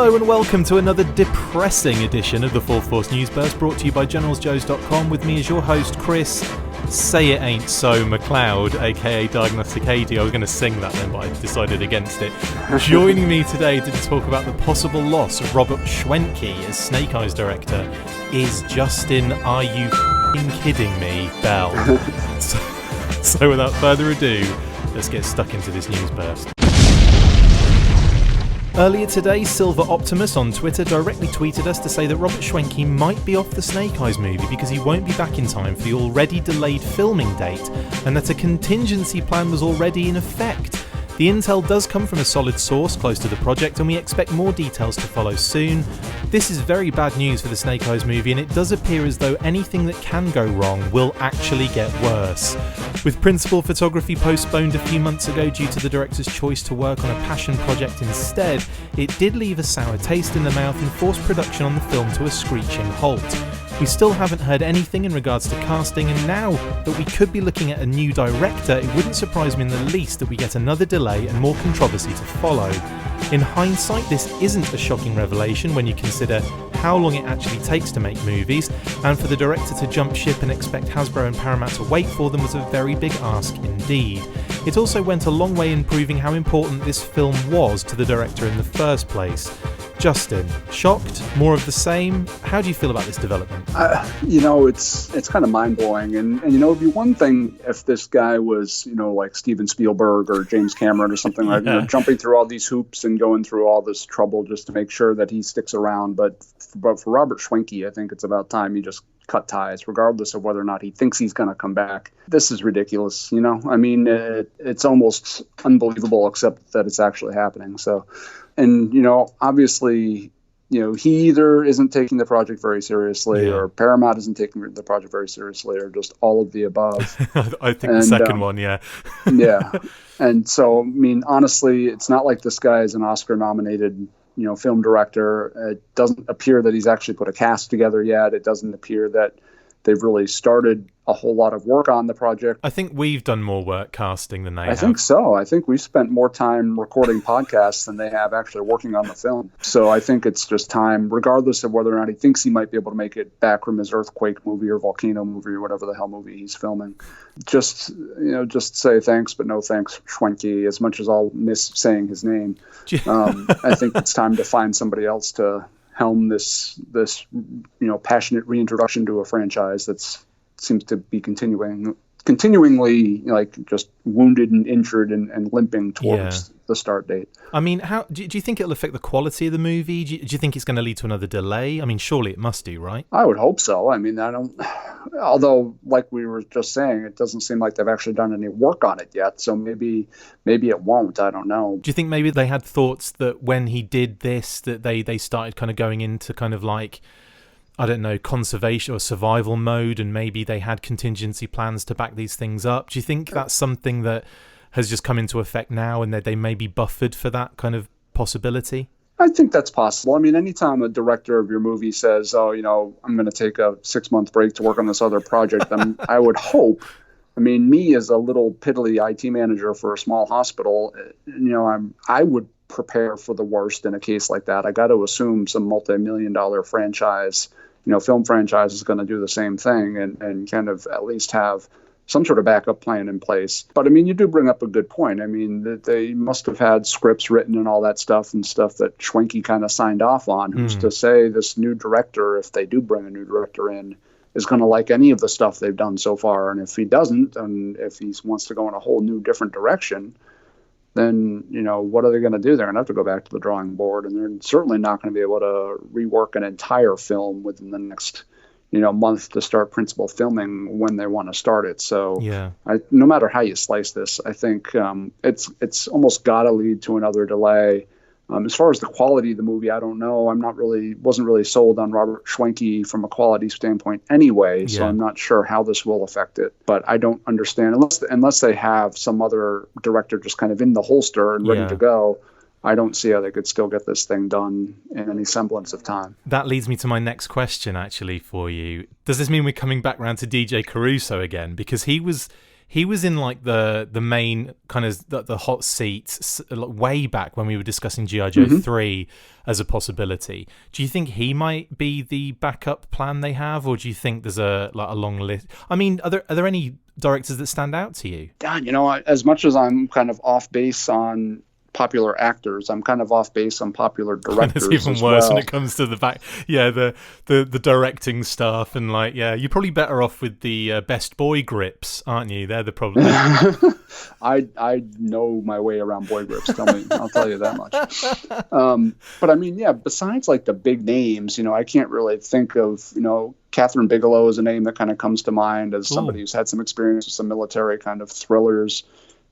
Hello and welcome to another depressing edition of the Full Force News Burst, brought to you by GeneralsJoes.com. With me as your host, Chris. Say it ain't so, McLeod, aka Diagnostic AD. I was going to sing that then, but I decided against it. Joining me today to talk about the possible loss of Robert Schwentke as Snake Eyes director is Justin, are you f***ing kidding me, Bell? So without further ado, let's get stuck into this news burst. Earlier today, Silver Optimus on Twitter directly tweeted us to say that Robert Schwentke might be off the Snake Eyes movie because he won't be back in time for the already delayed filming date, and that a contingency plan was already in effect. The intel does come from a solid source close to the project, and we expect more details to follow soon. This is very bad news for the Snake Eyes movie, and it does appear as though anything that can go wrong will actually get worse. With principal photography postponed a few months ago due to the director's choice to work on a passion project instead, it did leave a sour taste in the mouth and forced production on the film to a screeching halt. We still haven't heard anything in regards to casting, and now that we could be looking at a new director, it wouldn't surprise me in the least that we get another delay and more controversy to follow. In hindsight, this isn't a shocking revelation when you consider how long it actually takes to make movies, and for the director to jump ship and expect Hasbro and Paramount to wait for them was a very big ask indeed. It also went a long way in proving how important this film was to the director in the first place. Justin, shocked? More of the same? How do you feel about this development? It's kind of mind-blowing. And it'd be one thing if this guy was, like Steven Spielberg or James Cameron or something like, jumping through all these hoops and going through all this trouble just to make sure that he sticks around. But for Robert Schwentke, I think it's about time he just cut ties, regardless of whether or not he thinks he's going to come back. This is ridiculous, it's almost unbelievable, except that it's actually happening. So, and, obviously, he either isn't taking the project very seriously or Paramount isn't taking the project very seriously, or just all of the above. I think the second one, yeah. Yeah. And so, honestly, it's not like this guy is an Oscar-nominated film director. It doesn't appear that he's actually put a cast together yet. It doesn't appear that they've really started a whole lot of work on the project. I think we've done more work casting than they have. I think so. I think we've spent more time recording podcasts than they have actually working on the film. So I think it's just time, regardless of whether or not he thinks he might be able to make it back from his earthquake movie or volcano movie or whatever the hell movie he's filming. Just say thanks, but no thanks, Schwentke, as much as I'll miss saying his name. I think it's time to find somebody else to helm this passionate reintroduction to a franchise that's seems to be continuingly like just wounded and injured and limping towards the start date. How do you think it'll affect the quality of the movie? Do you think it's going to lead to another delay? Surely it must do, right? I would hope so. Although, like we were just saying, it doesn't seem like they've actually done any work on it yet. So maybe it won't. I don't know. Do you think maybe they had thoughts that when he did this, that they started kind of going into kind of like, I don't know, conservation or survival mode, and maybe they had contingency plans to back these things up? Do you think that's something that has just come into effect now and that they may be buffered for that kind of possibility? I think that's possible. Anytime a director of your movie says, I'm going to take a 6-month break to work on this other project, then I would hope, me as a little piddly IT manager for a small hospital, I would prepare for the worst in a case like that. I got to assume some multi-million-dollar franchise, film franchise is going to do the same thing and kind of at least have some sort of backup plan in place. But you do bring up a good point. That they must have had scripts written and all that stuff that Schwentke kind of signed off on. Who's to say this new director, if they do bring a new director in, is going to like any of the stuff they've done so far? And if he doesn't, and if he wants to go in a whole new different direction, then, what are they going to do? They're going to have to go back to the drawing board, and they're certainly not going to be able to rework an entire film within the next, month to start principal filming when they want to start it. So no matter how you slice this, I think it's almost got to lead to another delay. As far as the quality of the movie, I don't know. Wasn't really sold on Robert Schwentke from a quality standpoint anyway, so I'm not sure how this will affect it. But I don't understand, unless they have some other director just kind of in the holster and ready to go, I don't see how they could still get this thing done in any semblance of time. That leads me to my next question, actually, for you. Does this mean we're coming back around to DJ Caruso again? Because he was he was in like the main kind of the hot seats way back when we were discussing G.I. Joe 3 as a possibility. Do you think he might be the backup plan they have, or do you think there's a long list? I mean, are there any directors that stand out to you? God, as much as I'm kind of off base on popular actors, I'm kind of off base on popular directors. It's even worse when it comes to the back. Yeah, the directing stuff, and you're probably better off with the best boy grips, aren't you? They're the problem. I know my way around boy grips. I'll tell you that much. But I mean, besides like the big names, I can't really think of, Catherine Bigelow is a name that kind of comes to mind as somebody who's had some experience with some military kind of thrillers.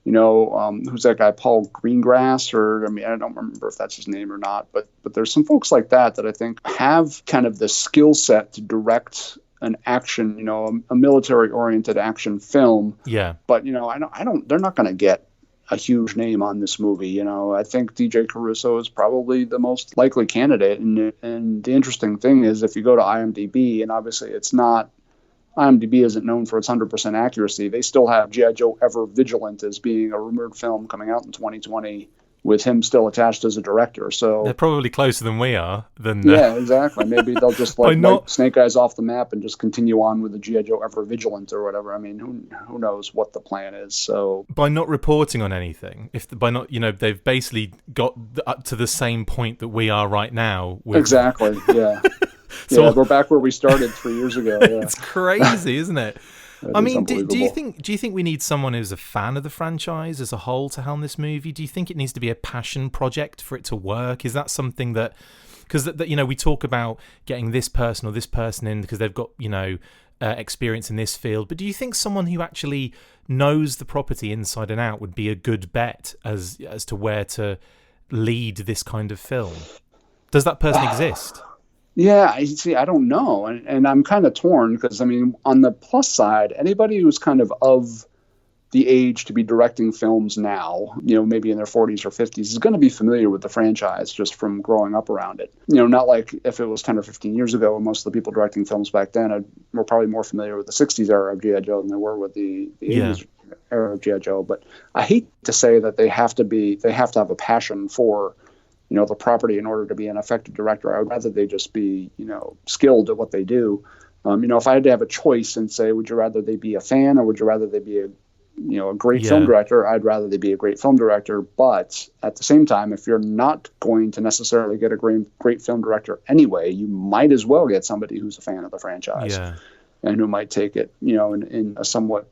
Who's that guy, Paul Greengrass, I don't remember if that's his name or not, but there's some folks like that I think have kind of the skill set to direct an action, a military-oriented action film. Yeah. But, they're not going to get a huge name on this movie. I think DJ Caruso is probably the most likely candidate. And the interesting thing is, if you go to IMDb, and obviously IMDb isn't known for its 100% accuracy. They still have G.I. Joe Ever Vigilant as being a rumored film coming out in 2020 with him still attached as a director. So they're probably closer than we are. Yeah, exactly. Maybe they'll just wipe Snake Eyes off the map and just continue on with the G.I. Joe Ever Vigilant or whatever. I mean, who knows what the plan is. So by not reporting on anything, they've basically got up to the same point that we are right now. Exactly. Yeah. So we're back where we started 3 years ago. Yeah. It's crazy, isn't it? I mean, do you think we need someone who's a fan of the franchise as a whole to helm this movie? Do you think it needs to be a passion project for it to work? Is that something that, because we talk about getting this person or this person in because they've got experience in this field, but do you think someone who actually knows the property inside and out would be a good bet as to where to lead this kind of film? Does that person exist? Yeah, I don't know. And I'm kind of torn because, I mean, on the plus side, anybody who's kind of the age to be directing films now, maybe in their 40s or 50s, is going to be familiar with the franchise just from growing up around it. Not like if it was 10 or 15 years ago, most of the people directing films back then were probably more familiar with the 60s era of G.I. Joe than they were with the 80s era of G.I. Joe. But I hate to say that they have to have a passion for the property in order to be an effective director. I would rather they just be, skilled at what they do. If I had to have a choice and say, would you rather they be a fan or would you rather they be a great film director? I'd rather they be a great film director. But at the same time, if you're not going to necessarily get a great film director anyway, you might as well get somebody who's a fan of the franchise and who might take it, in a somewhat,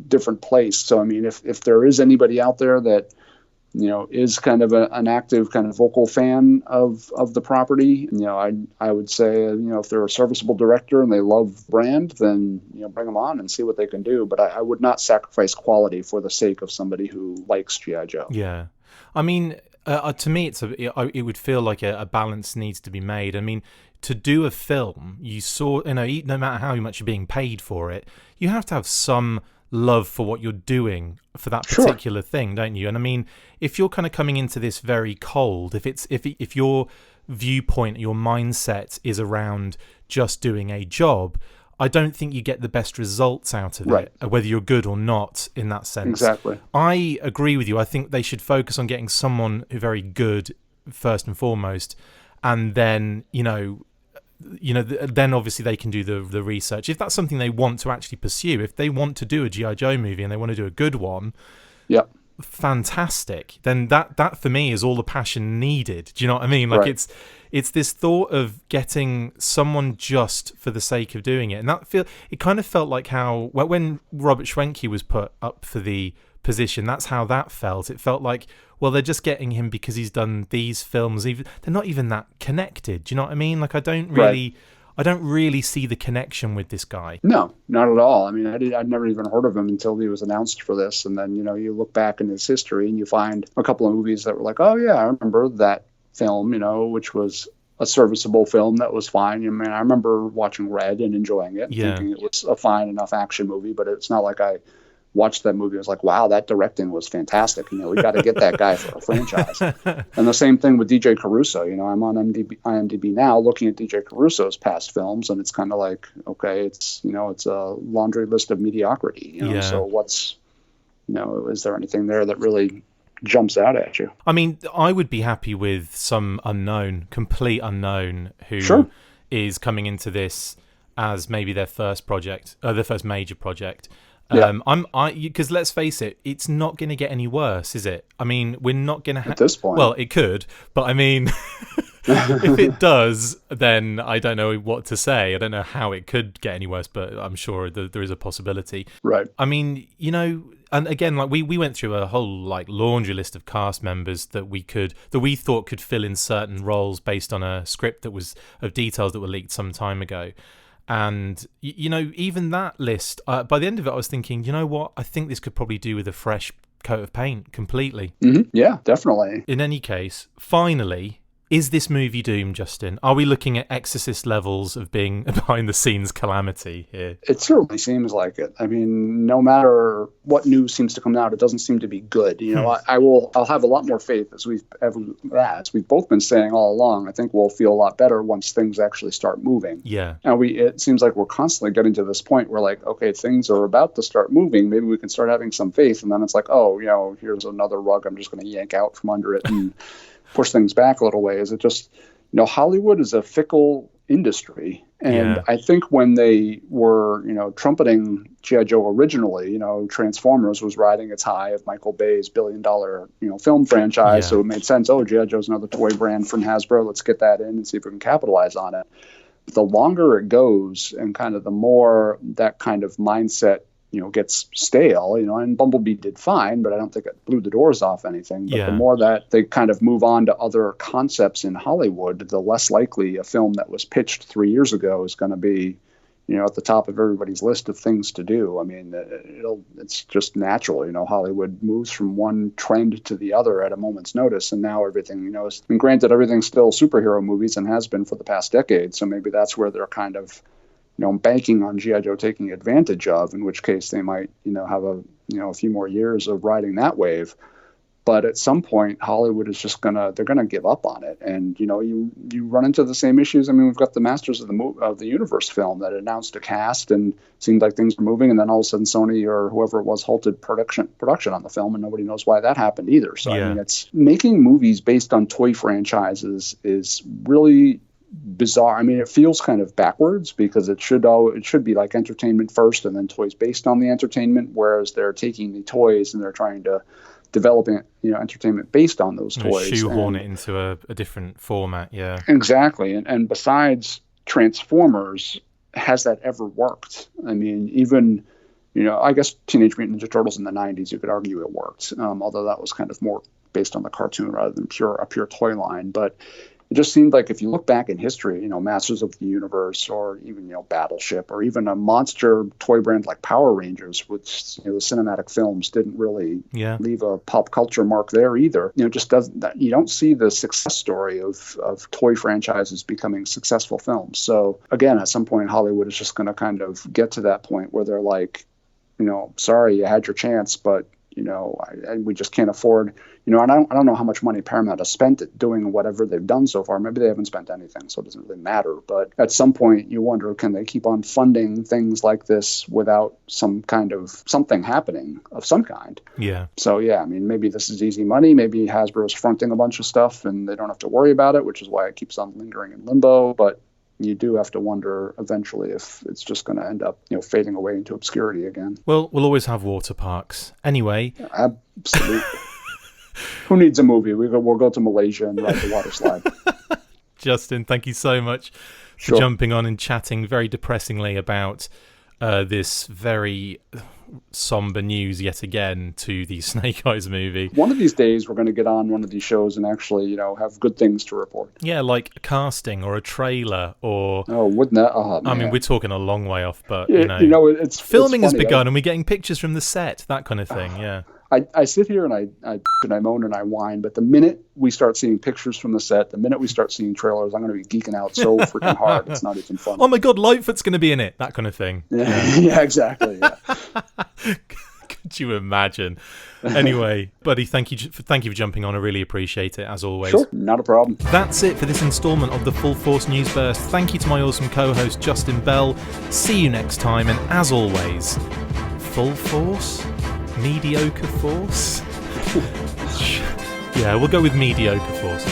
different place. So, I mean, if there is anybody out there that, is kind of an active kind of vocal fan of the property, I would say, if they're a serviceable director and they love brand, then, bring them on and see what they can do. But I would not sacrifice quality for the sake of somebody who likes G.I. Joe. Yeah. I mean, to me, it would feel like a balance needs to be made. I mean, to do a film, no matter how much you're being paid for it, you have to have some love for what you're doing for that particular thing, don't you? And I mean, if you're kind of coming into this very cold, if your viewpoint, your mindset is around just doing a job, I don't think you get the best results out of it, whether you're good or not in that sense. Exactly. I agree with you. I think they should focus on getting someone who's very good first and foremost, and then, then obviously they can do the research. If that's something they want to actually pursue, if they want to do a G.I. Joe movie and they want to do a good one, fantastic. Then that for me is all the passion needed. Do you know what I mean? Like it's this thought of getting someone just for the sake of doing it, and it kind of felt like how when Robert Schwentke was put up for the position, that's how that felt. It felt like, well, they're just getting him because he's done these films. They're not even that connected. Do you know what I mean? Like, I don't really see the connection with this guy. No, not at all. I mean, I'd never even heard of him until he was announced for this. And then, you look back in his history and you find a couple of movies that were like, oh yeah, I remember that film, which was a serviceable film that was fine. I mean, I remember watching Red and enjoying it, thinking it was a fine enough action movie, but it's not like I watched that movie. I was like, wow, that directing was fantastic. We got to get that guy for a franchise. And the same thing with DJ Caruso. I'm on IMDb now looking at DJ Caruso's past films, and it's kind of like, okay, it's a laundry list of mediocrity. So what's, is there anything there that really jumps out at you? I mean, I would be happy with some complete unknown who is coming into this as maybe their first project, their first major project. Because let's face it, it's not going to get any worse, is it? I mean, we're not going to at this point. Well, it could, but I mean, if it does, then I don't know what to say. I don't know how it could get any worse, but I'm sure there is a possibility. Right. I mean, and again, like we went through a whole like laundry list of cast members that we thought could fill in certain roles based on a script that was of details that were leaked some time ago. And, even that list, by the end of it, I was thinking, you know what? I think this could probably do with a fresh coat of paint completely. Mm-hmm. Yeah, definitely. In any case, finally, is this movie doomed, Justin? Are we looking at Exorcist levels of being a behind-the-scenes calamity here? It certainly seems like it. I mean, no matter what news seems to come out, it doesn't seem to be good. I'll have a lot more faith, as we've both been saying all along. I think we'll feel a lot better once things actually start moving. Yeah. And it seems like we're constantly getting to this point where, like, okay, things are about to start moving. Maybe we can start having some faith. And then it's like, oh, here's another rug I'm just going to yank out from under it and push things back a little ways. It just, Hollywood is a fickle industry. And I think when they were, trumpeting G.I. Joe originally, Transformers was riding its high of Michael Bay's billion-dollar, film franchise. So it made sense. Oh, G.I. Joe's another toy brand from Hasbro. Let's get that in and see if we can capitalize on it. But the longer it goes and kind of the more that kind of mindset gets stale, and Bumblebee did fine, but I don't think it blew the doors off anything. But the more that they kind of move on to other concepts in Hollywood, the less likely a film that was pitched 3 years ago is going to be, at the top of everybody's list of things to do. I mean, it's just natural, Hollywood moves from one trend to the other at a moment's notice. And now everything, and granted, everything's still superhero movies and has been for the past decade. So maybe that's where they're kind of, banking on G.I. Joe taking advantage of, in which case they might, have a few more years of riding that wave. But at some point, Hollywood is just they're gonna give up on it. And, you run into the same issues. I mean, we've got the Masters of the Universe film that announced a cast and seemed like things were moving. And then all of a sudden Sony or whoever it was halted production on the film, and nobody knows why that happened either. So, I mean, it's making movies based on toy franchises is really bizarre. I mean, it feels kind of backwards because it should be like entertainment first and then toys based on the entertainment, whereas they're taking the toys and they're trying to develop entertainment based on those toys. Shoehorn it into a different format, yeah. Exactly. And besides Transformers, has that ever worked? I mean, even, I guess Teenage Mutant Ninja Turtles in the 90s, you could argue it worked, although that was kind of more based on the cartoon rather than a pure toy line. But it just seemed like if you look back in history, Masters of the Universe or even, Battleship or even a monster toy brand like Power Rangers, which, the cinematic films didn't really leave a pop culture mark there either. Just doesn't, you don't see the success story of toy franchises becoming successful films. So again, at some point, Hollywood is just going to kind of get to that point where they're like, sorry, you had your chance, but we just can't afford, and I don't know how much money Paramount has spent doing whatever they've done so far. Maybe they haven't spent anything, so it doesn't really matter. But at some point you wonder, can they keep on funding things like this without some kind of something happening of some kind? Yeah. So, I mean, maybe this is easy money. Maybe Hasbro's fronting a bunch of stuff and they don't have to worry about it, which is why it keeps on lingering in limbo. But you do have to wonder eventually if it's just going to end up, fading away into obscurity again. Well, we'll always have water parks. Anyway. Absolutely. Who needs a movie? We'll go to Malaysia and ride the water slide. Justin, thank you so much for jumping on and chatting very depressingly about this very somber news yet again to the Snake Eyes movie. One of these days we're going to get on one of these shows and actually, have good things to report. Yeah, like a casting or a trailer or... Oh, wouldn't that... I mean, we're talking a long way off, but, it's filming it's has begun and we're getting pictures from the set, that kind of thing, yeah. I sit here and I moan and I whine, but the minute we start seeing pictures from the set, the minute we start seeing trailers, I'm going to be geeking out so freaking hard, it's not even funny. Oh my God, Lightfoot's going to be in it, that kind of thing. Yeah, exactly. Yeah. Could you imagine? Anyway, buddy, thank you for jumping on. I really appreciate it, as always. Sure, not a problem. That's it for this instalment of the Full Force News Burst. Thank you to my awesome co-host, Justin Bell. See you next time, and as always, full force? Mediocre force? Yeah, we'll go with mediocre force.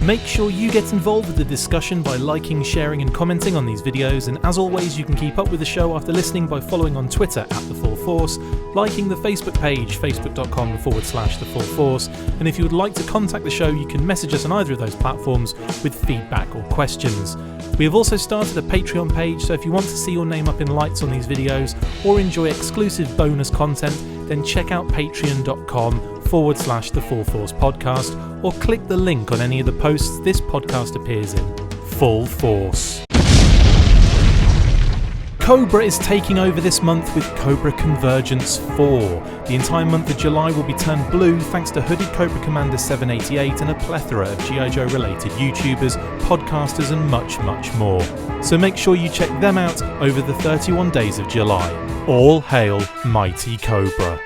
Make sure you get involved with the discussion by liking, sharing and commenting on these videos, and as always you can keep up with the show after listening by following on Twitter @TheFullForce, liking the Facebook page facebook.com/TheFullForce, and if you would like to contact the show you can message us on either of those platforms with feedback or questions. We have also started a Patreon page, so if you want to see your name up in lights on these videos or enjoy exclusive bonus content, then check out patreon.com/TheFullForce podcast or click the link on any of the posts this podcast appears in. Full Force. Cobra is taking over this month with Cobra Convergence 4. The entire month of July will be turned blue thanks to Hooded Cobra Commander 788 and a plethora of G.I. Joe related YouTubers, podcasters and much, much more. So make sure you check them out over the 31 days of July. All hail Mighty Cobra.